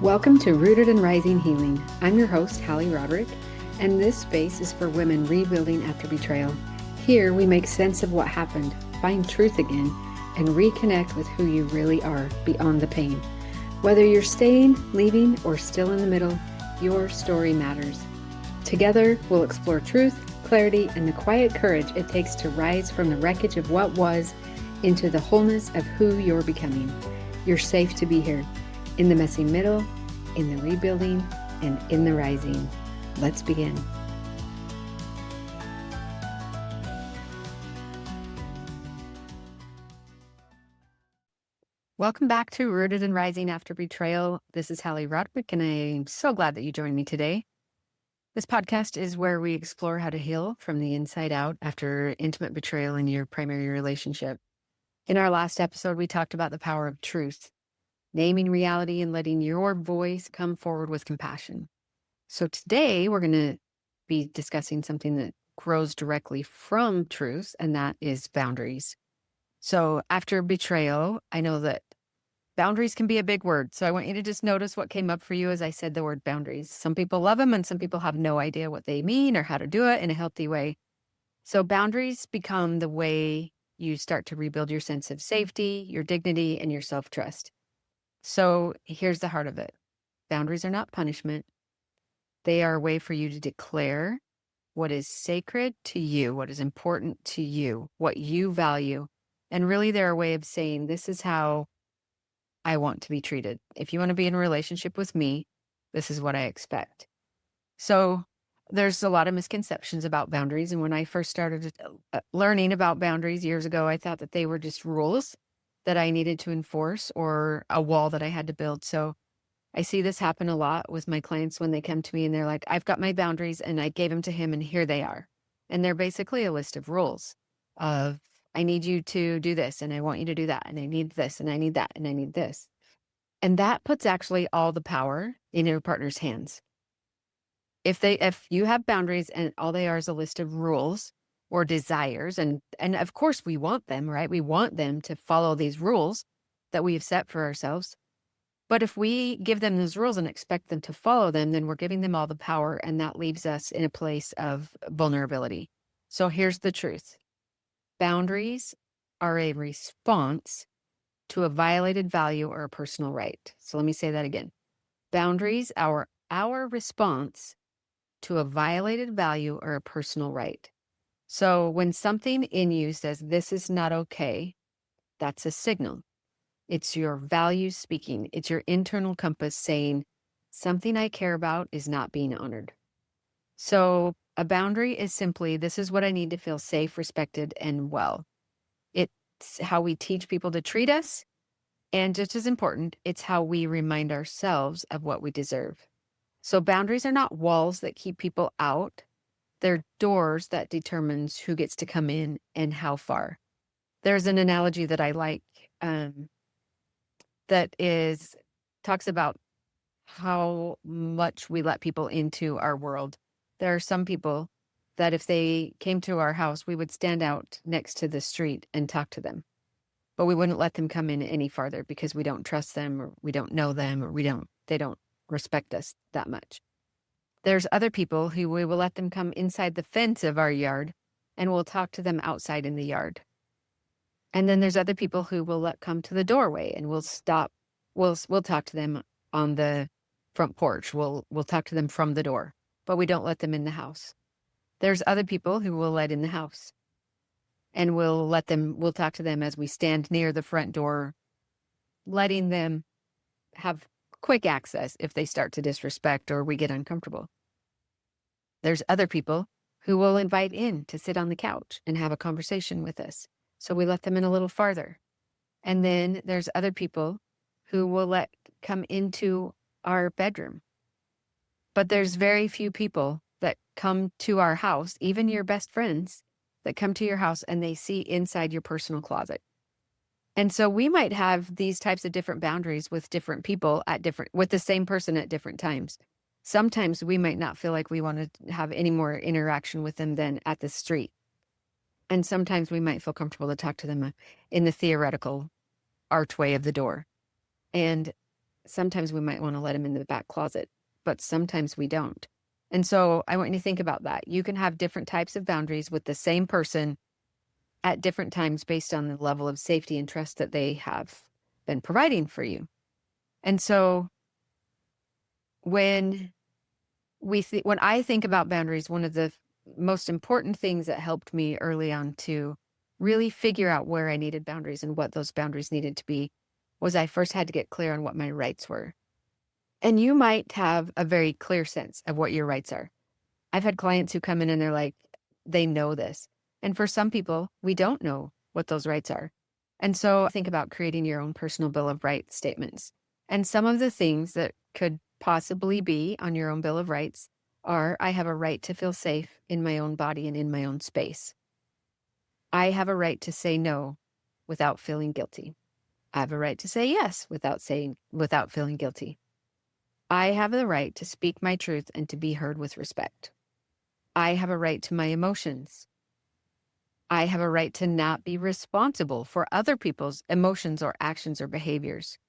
Welcome to Rooted and Rising Healing. I'm your host, Hali, and this space is for women rebuilding after betrayal. Here we make sense of what happened, find truth again, and reconnect with who you really are beyond the pain. Whether you're staying, leaving, or still in the middle, your story matters. Together, we'll explore truth, clarity, and the quiet courage it takes to rise from the wreckage of what was into the wholeness of who you're becoming. You're safe to be here. In the messy middle, in the rebuilding, and in the rising. Let's begin. Welcome back to Rooted and Rising After Betrayal. This is Hali, and I'm so glad that you joined me today. This podcast is where we explore how to heal from the inside out after intimate betrayal in your primary relationship. In our last episode, we talked about the power of truth, naming reality and letting your voice come forward with compassion. So today we're going to be discussing something that grows directly from truth, and that is boundaries. So after betrayal, I know that boundaries can be a big word. So I want you to just notice what came up for you as I said the word boundaries. Some people love them and some people have no idea what they mean or how to do it in a healthy way. So boundaries become the way you start to rebuild your sense of safety, your dignity, and your self-trust. So here's the heart of it. Boundaries are not punishment. They are a way for you to declare what is sacred to you, what is important to you, what you value. And really, they're a way of saying, this is how I want to be treated. If you want to be in a relationship with me, this is what I expect. So there's a lot of misconceptions about boundaries. And when I first started learning about boundaries years ago, I thought that they were just rules that I needed to enforce or a wall that I had to build. So I see this happen a lot with my clients when they come to me and they're like, I've got my boundaries and I gave them to him and here they are. And they're basically a list of rules of, I need you to do this and I want you to do that. And I need this and I need that and I need this. And that puts actually all the power in your partner's hands. If you have boundaries and all they are is a list of rules or desires, and of course we want them, right? We want them to follow these rules that we have set for ourselves. But if we give them those rules and expect them to follow them, then we're giving them all the power, and that leaves us in a place of vulnerability. So here's the truth. Boundaries are a response to a violated value or a personal right. So let me say that again. Boundaries are our response to a violated value or a personal right. So when something in you says, this is not okay, that's a signal. It's your values speaking. It's your internal compass saying, something I care about is not being honored. So a boundary is simply, this is what I need to feel safe, respected, and well. It's how we teach people to treat us. And just as important, it's how we remind ourselves of what we deserve. So boundaries are not walls that keep people out. They're doors that determines who gets to come in and how far. There's an analogy that I like talks about how much we let people into our world. There are some people that if they came to our house, we would stand out next to the street and talk to them. But we wouldn't let them come in any farther because we don't trust them or we don't know them or they don't respect us that much. There's other people who we will let them come inside the fence of our yard and we'll talk to them outside in the yard. And then there's other people who will come to the doorway and we'll stop. We'll talk to them on the front porch. We'll talk to them from the door, but we don't let them in the house. There's other people who will let in the house. And we'll talk to them as we stand near the front door, letting them have quick access if they start to disrespect or we get uncomfortable. There's other people who will invite in to sit on the couch and have a conversation with us. So we let them in a little farther. And then there's other people who will come into our bedroom. But there's very few people that come to our house, even your best friends, that come to your house and they see inside your personal closet. And so we might have these types of different boundaries with different people with the same person at different times. Sometimes we might not feel like we want to have any more interaction with them than at the street. And sometimes we might feel comfortable to talk to them in the theoretical archway of the door. And sometimes we might want to let them in the back closet, but sometimes we don't. And so I want you to think about that. You can have different types of boundaries with the same person at different times based on the level of safety and trust that they have been providing for you. And so when when I think about boundaries, one of the most important things that helped me early on to really figure out where I needed boundaries and what those boundaries needed to be was I first had to get clear on what my rights were. And you might have a very clear sense of what your rights are. I've had clients who come in and they're like, they know this. And for some people, we don't know what those rights are. And so think about creating your own personal Bill of Rights statements. And some of the things that could possibly be on your own Bill of Rights are, I have a right to feel safe in my own body and in my own space. I have a right to say no without feeling guilty. I have a right to say yes without feeling guilty. I have the right to speak my truth and to be heard with respect. I have a right to my emotions. I have a right to not be responsible for other people's emotions or actions or behaviors.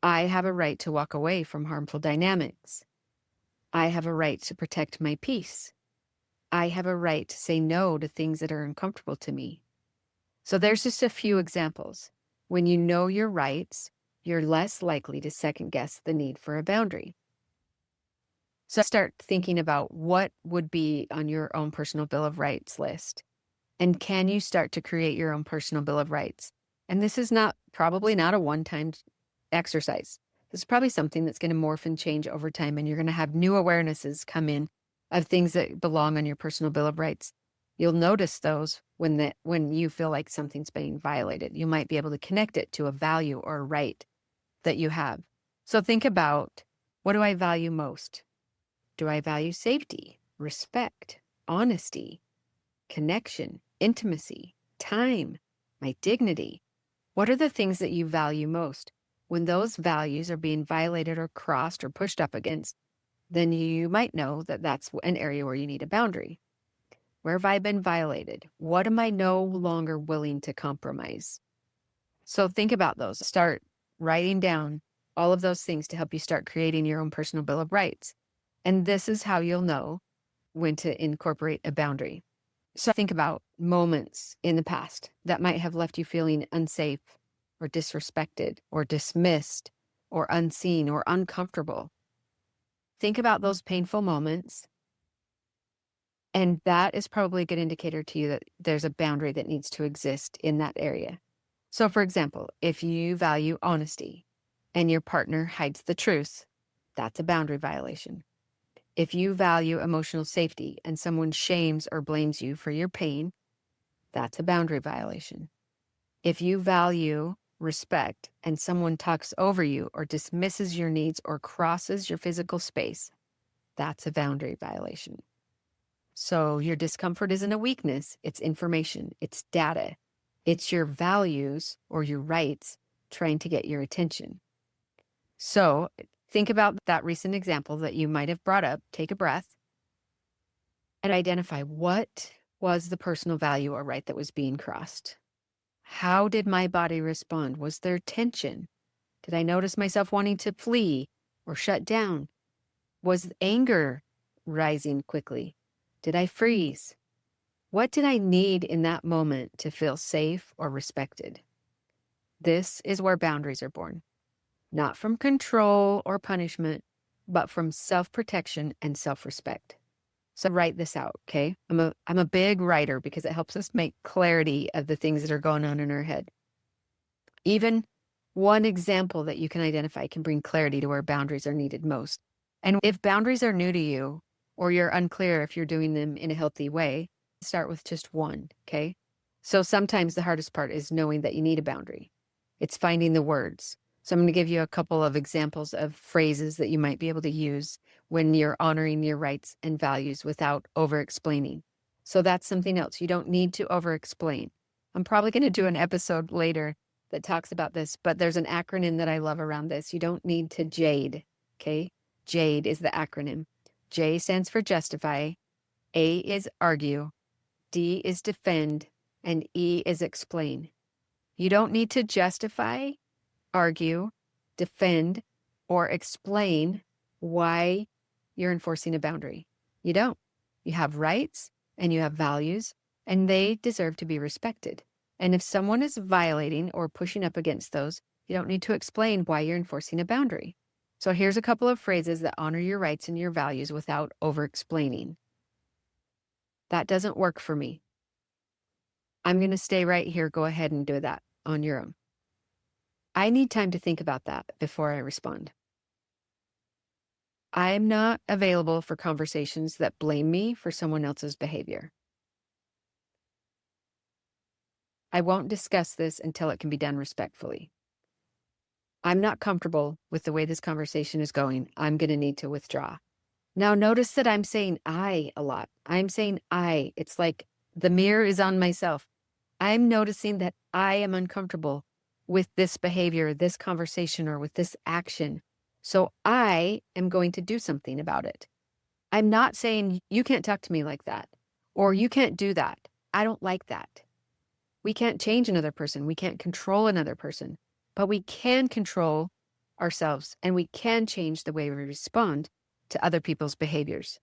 I have a right to walk away from harmful dynamics. I have a right to protect my peace. I have a right to say no to things that are uncomfortable to me. So there's just a few examples. When you know your rights, you're less likely to second guess the need for a boundary. So start thinking about what would be on your own personal Bill of Rights list. And can you start to create your own personal Bill of Rights? And this is probably not a one-time exercise. This is probably something that's going to morph and change over time, and you're going to have new awarenesses come in of things that belong on your personal Bill of Rights. You'll notice those when you feel like something's being violated. You might be able to connect it to a value or a right that you have. So think about, what do I value most? Do I value safety, respect, honesty, connection, intimacy, time, my dignity? What are the things that you value most? When those values are being violated or crossed or pushed up against, then you might know that that's an area where you need a boundary. Where have I been violated? What am I no longer willing to compromise? So think about those. Start writing down all of those things to help you start creating your own personal Bill of Rights. And this is how you'll know when to incorporate a boundary. So think about moments in the past that might have left you feeling unsafe or disrespected or dismissed or unseen or uncomfortable. Think about those painful moments. And that is probably a good indicator to you that there's a boundary that needs to exist in that area. So for example, if you value honesty and your partner hides the truth, that's a boundary violation. If you value emotional safety and someone shames or blames you for your pain, that's a boundary violation. If you value respect and someone talks over you or dismisses your needs or crosses your physical space, that's a boundary violation. So your discomfort isn't a weakness, it's information, it's data. It's your values or your rights trying to get your attention. So think about that recent example that you might have brought up. Take a breath and identify, what was the personal value or right that was being crossed? How did my body respond? Was there tension? Did I notice myself wanting to flee or shut down? Was anger rising quickly? Did I freeze? What did I need in that moment to feel safe or respected? This is where boundaries are born. Not from control or punishment, but from self-protection and self-respect. So write this out, okay? I'm a big writer because it helps us make clarity of the things that are going on in our head. Even one example that you can identify can bring clarity to where boundaries are needed most. And if boundaries are new to you, or you're unclear if you're doing them in a healthy way, start with just one, okay? So sometimes the hardest part is knowing that you need a boundary. It's finding the words. So I'm going to give you a couple of examples of phrases that you might be able to use when you're honoring your rights and values without over-explaining. So that's something else. You don't need to over-explain. I'm probably going to do an episode later that talks about this, but there's an acronym that I love around this. You don't need to JADE, okay? JADE is the acronym. J stands for justify, A is argue, D is defend, and E is explain. You don't need to justify, argue, defend, or explain why you're enforcing a boundary. You don't. You have rights and you have values, and they deserve to be respected. And if someone is violating or pushing up against those, you don't need to explain why you're enforcing a boundary. So here's a couple of phrases that honor your rights and your values without over-explaining. That doesn't work for me. I'm going to stay right here. Go ahead and do that on your own. I need time to think about that before I respond. I'm not available for conversations that blame me for someone else's behavior. I won't discuss this until it can be done respectfully. I'm not comfortable with the way this conversation is going. I'm going to need to withdraw. Now, notice that I'm saying I a lot. I'm saying I. It's like the mirror is on myself. I'm noticing that I am uncomfortable with this behavior, this conversation, or with this action. So I am going to do something about it. I'm not saying you can't talk to me like that, or you can't do that. I don't like that. We can't change another person. We can't control another person, but we can control ourselves, and we can change the way we respond to other people's behaviors.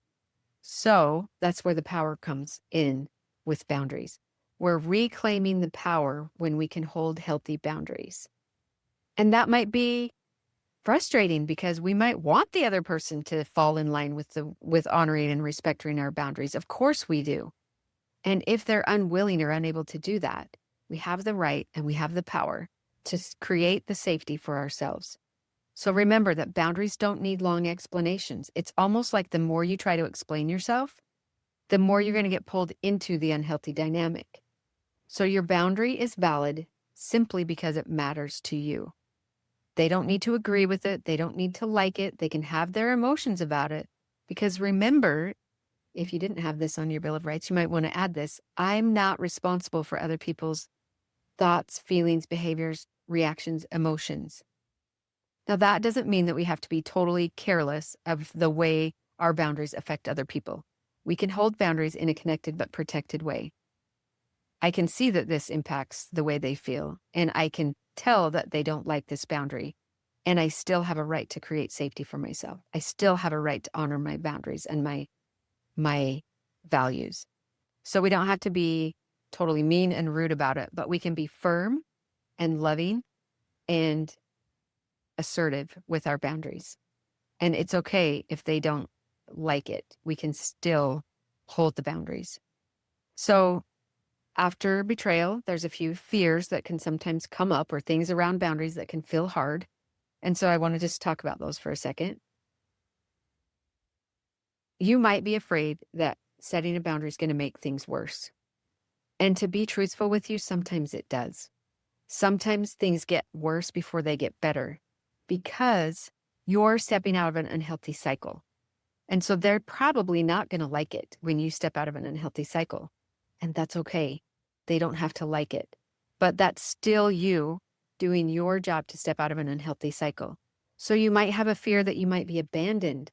So that's where the power comes in with boundaries. We're reclaiming the power when we can hold healthy boundaries. And that might be frustrating because we might want the other person to fall in line with honoring and respecting our boundaries. Of course we do. And if they're unwilling or unable to do that, we have the right and we have the power to create the safety for ourselves. So remember that boundaries don't need long explanations. It's almost like the more you try to explain yourself, the more you're going to get pulled into the unhealthy dynamic. So your boundary is valid simply because it matters to you. They don't need to agree with it. They don't need to like it. They can have their emotions about it. Because remember, if you didn't have this on your Bill of Rights, you might want to add this. I'm not responsible for other people's thoughts, feelings, behaviors, reactions, emotions. Now, that doesn't mean that we have to be totally careless of the way our boundaries affect other people. We can hold boundaries in a connected but protected way. I can see that this impacts the way they feel, and I can tell that they don't like this boundary, and I still have a right to create safety for myself. I still have a right to honor my boundaries and my values. So we don't have to be totally mean and rude about it, but we can be firm and loving and assertive with our boundaries. And it's okay if they don't like it. We can still hold the boundaries. So after betrayal, there's a few fears that can sometimes come up, or things around boundaries that can feel hard. And so I want to just talk about those for a second. You might be afraid that setting a boundary is going to make things worse. And to be truthful with you, sometimes it does. Sometimes things get worse before they get better because you're stepping out of an unhealthy cycle. And so they're probably not going to like it when you step out of an unhealthy cycle. And that's okay. They don't have to like it. But that's still you doing your job to step out of an unhealthy cycle. So you might have a fear that you might be abandoned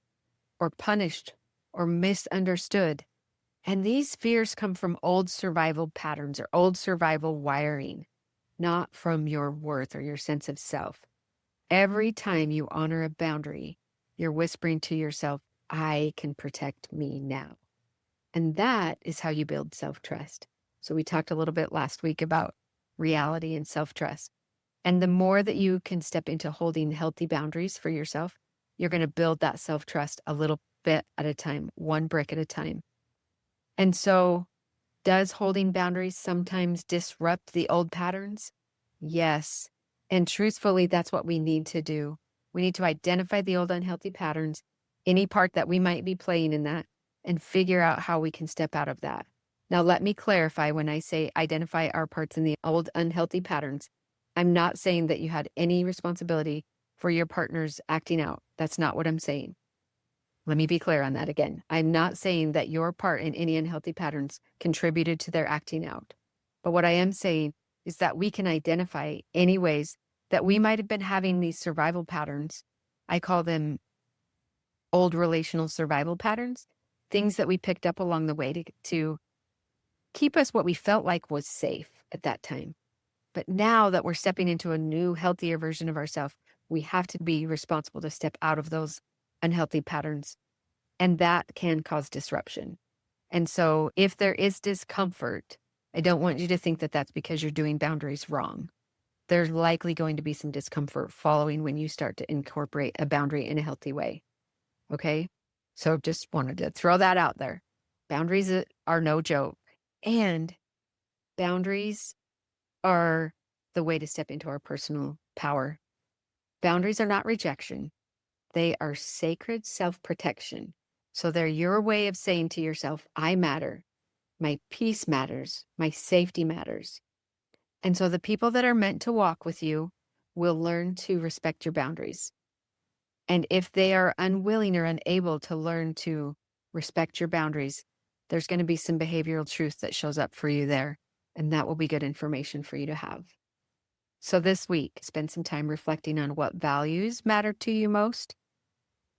or punished or misunderstood. And these fears come from old survival patterns or old survival wiring, not from your worth or your sense of self. Every time you honor a boundary, you're whispering to yourself, I can protect me now. And that is how you build self-trust. So we talked a little bit last week about reality and self-trust. And the more that you can step into holding healthy boundaries for yourself, you're going to build that self-trust a little bit at a time, one brick at a time. And so, does holding boundaries sometimes disrupt the old patterns? Yes. And truthfully, that's what we need to do. We need to identify the old unhealthy patterns, any part that we might be playing in that, and figure out how we can step out of that. Now, let me clarify when I say identify our parts in the old unhealthy patterns. I'm not saying that you had any responsibility for your partner's acting out. That's not what I'm saying. Let me be clear on that again. I'm not saying that your part in any unhealthy patterns contributed to their acting out. But what I am saying is that we can identify any ways that we might have been having these survival patterns. I call them old relational survival patterns, things that we picked up along the way to keep us what we felt like was safe at that time. But now that we're stepping into a new, healthier version of ourselves, We have to be responsible to step out of those unhealthy patterns, and that can cause disruption. And so if there is discomfort, I don't want you to think that that's because you're doing boundaries wrong. There's likely going to be some discomfort following when you start to incorporate a boundary in a healthy way. Okay? So just wanted to throw that out there. Boundaries are no joke. And boundaries are the way to step into our personal power. Boundaries are not rejection. They are sacred self-protection. So they're your way of saying to yourself, I matter. My peace matters. My safety matters. And so the people that are meant to walk with you will learn to respect your boundaries. And if they are unwilling or unable to learn to respect your boundaries, there's going to be some behavioral truth that shows up for you there. And that will be good information for you to have. So this week, spend some time reflecting on what values matter to you most.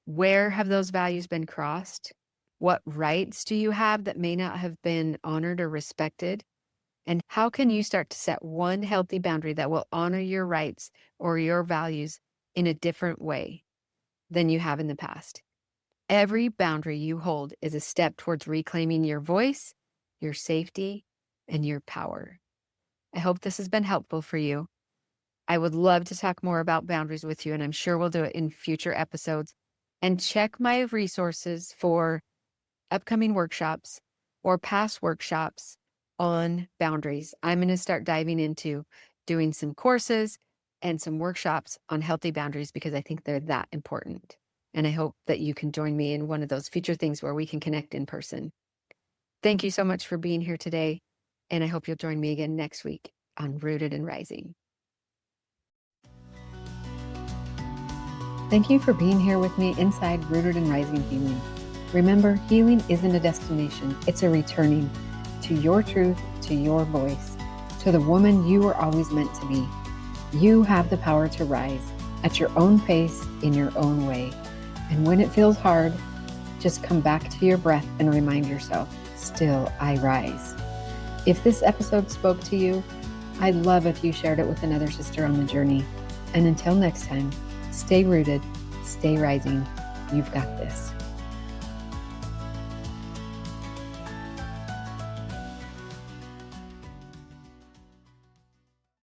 Where have those values been crossed? What rights do you have that may not have been honored or respected? And how can you start to set one healthy boundary that will honor your rights or your values in a different way than you have in the past? Every boundary you hold is a step towards reclaiming your voice, your safety, and your power. I hope this has been helpful for you. I would love to talk more about boundaries with you, and I'm sure we'll do it in future episodes. And check my resources for upcoming workshops or past workshops on boundaries. I'm going to start diving into doing some courses and some workshops on healthy boundaries because I think they're that important. And I hope that you can join me in one of those future things where we can connect in person. Thank you so much for being here today. And I hope you'll join me again next week on Rooted and Rising. Thank you for being here with me inside Rooted and Rising Healing. Remember, healing isn't a destination. It's a returning to your truth, to your voice, to the woman you were always meant to be. You have the power to rise at your own pace, in your own way. And when it feels hard, just come back to your breath and remind yourself, still I rise. If this episode spoke to you, I'd love if you shared it with another sister on the journey. And until next time, stay rooted, stay rising. You've got this.